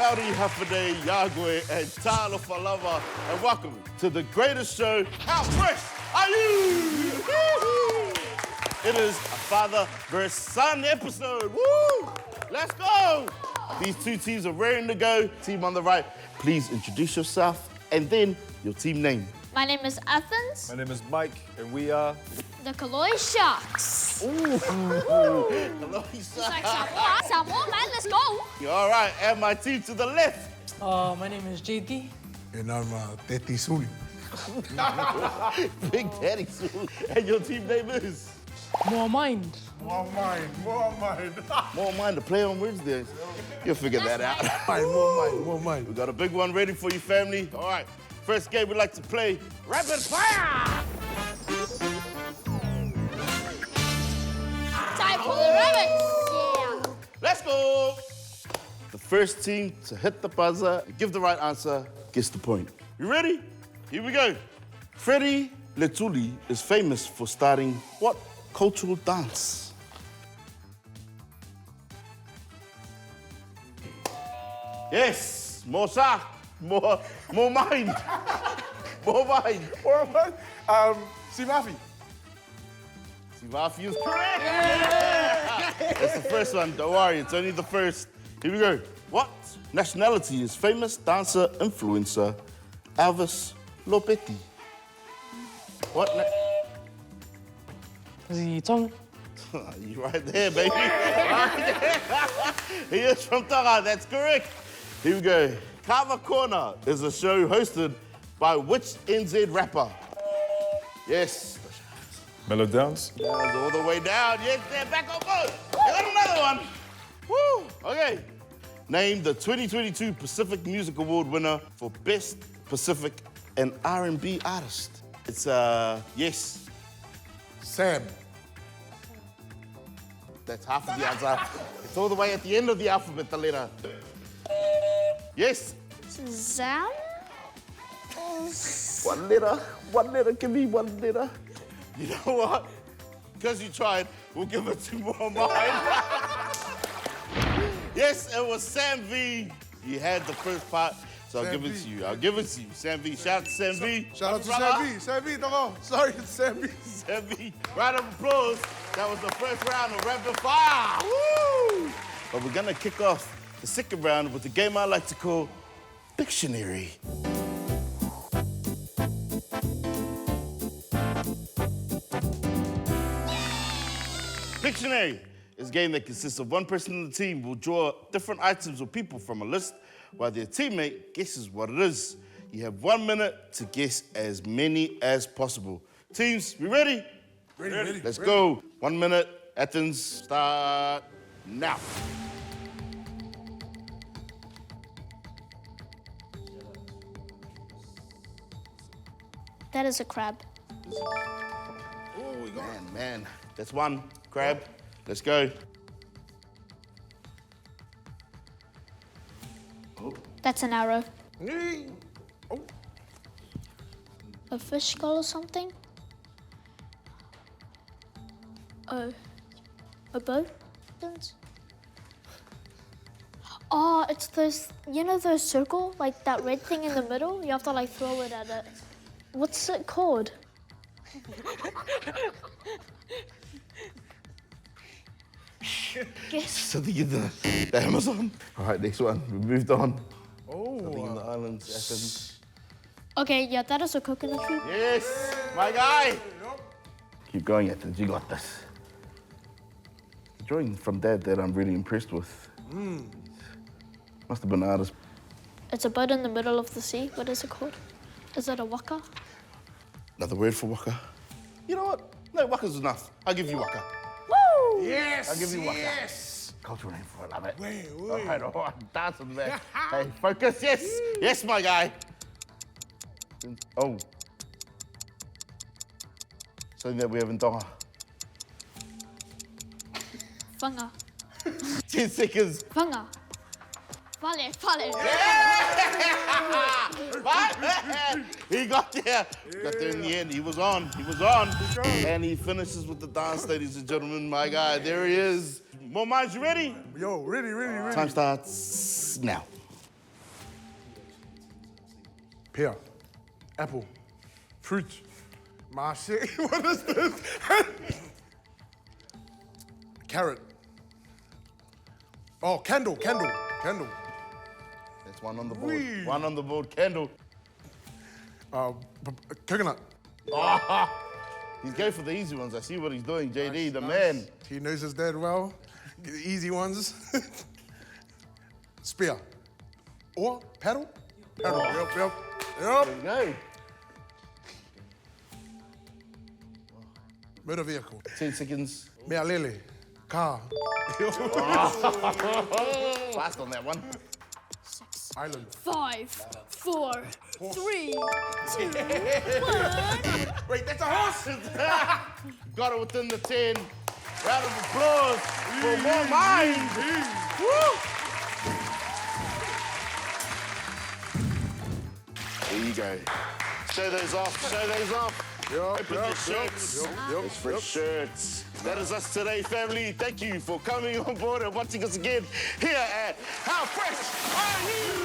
Maori Hafide, Yagwe, and Talo Falava, and welcome to the greatest show. How fresh are you? It is a father versus son episode. Woo! Let's go! These two teams are raring to go. Team on the right, please introduce yourself and then your team name. My name is Athens. My name is Mike, and we are... The Kaloi Sharks. Ooh. Hello, It's like Samoa, man, let's go. All right, and my team to the left. My name is JT. And I'm Teti Suli. Big Daddy Sue. And your team name is? More mind. More mind, more mind. More mind to play on Wednesdays. You'll figure that out. More mind. We got a big one ready for you, family. All right, first game we like to play Rapid Fire. Time for the rabbits. Yeah. Let's go. The first team to hit the buzzer and give the right answer gets the point. You ready? Here we go. Freddie Letuli is famous for starting what cultural dance? Yes, more shot, more mind. More mind. Simafi. Sivafi is correct. Yeah. That's the first one. Don't worry, it's only the first. Here we go. What nationality is famous dancer influencer Elvis Lopetti? What? Zitong. You right there, baby. Right there. He is from Tonga. That's correct. Here we go. Kava Corner is a show hosted by which NZ rapper? Yes. Mellow Downs. Downs all the way down. Yes, they're back on board. I got another one. Woo. Okay. Name the 2022 Pacific Music Award winner for Best Pacific and R&B Artist. It's, yes. Sam. That's half of the answer. It's all the way at the end of the alphabet, the letter. Yes. Zam? One letter, give me one letter. You know what? Because you tried, we'll give it 2 more mine. Yes, it was Sam V. You had the first part, so I'll give it to you. I'll give it to you. Sam V. Shout out to Sam V. Shout out to Sam V. Sam V, no. Sorry, it's Sam V. Sam V. Round of applause. That was the first round of Rapid Fire. Woo! But we're gonna kick off the second round with the game I like to call Dictionary. Dictionary is a game that consists of one person on the team who will draw different items or people from a list while their teammate guesses what it is. You have 1 minute to guess as many as possible. Teams, we ready? Ready. Let's go. 1 minute. Athens, start now. That is a crab. Oh, man. That's one. Crab. Let's go. That's an arrow. Oh. A fish skull or something? Oh. A bow? Oh, it's those, you know those circle? Like that red thing in the middle? You have to like throw it at it. What's it called? Guess. Something in the Amazon. All right, next one. We moved on. Oh. Something in the islands, Athens. Okay, yeah, that is a coconut tree. Yes, my guy. Keep going, Athens. You got this. Drawing from Dad that I'm really impressed with. Must have been an artist. It's a boat in the middle of the sea. What is it called? Is it a waka? Another word for waka. You know what? No, waka's enough. I'll give you waka. Woo! Yes. I'll give you waka. Yes. Cultural name for it, love it. Wait. All right, dancing there. Hey, focus, yes. Yes, my guy. Oh. Something that we have in Tonga. Whanga. 10 seconds. Whanga. Fale. He got there. Got there in the end. He was on. And he finishes with the dance, ladies and gentlemen. My guy, there he is. More minds, you ready? Yo, ready. Time starts now. Pear. Apple. Fruit. Marché. What is this? Carrot. Oh, candle. That's one on the board. Wee. One on the board. Candle. Coconut. He's going for the easy ones. I see what he's doing, JD, the Nice. man. He knows his dad well. Get the easy ones. Spear. Or paddle? Paddle. Yep. There you go. Motor vehicle. 10 seconds. Mea lele. Car. Fast on that one. Island. 5, 4, 3, 2, 1. Wait, that's a horse! Got it within the 10. Round of applause for More Mind. Woo! There you go. Show those off. Open your shirts. It's for shirts. That is us today, family. Thank you for coming on board and watching us again here at How Fresh Are You?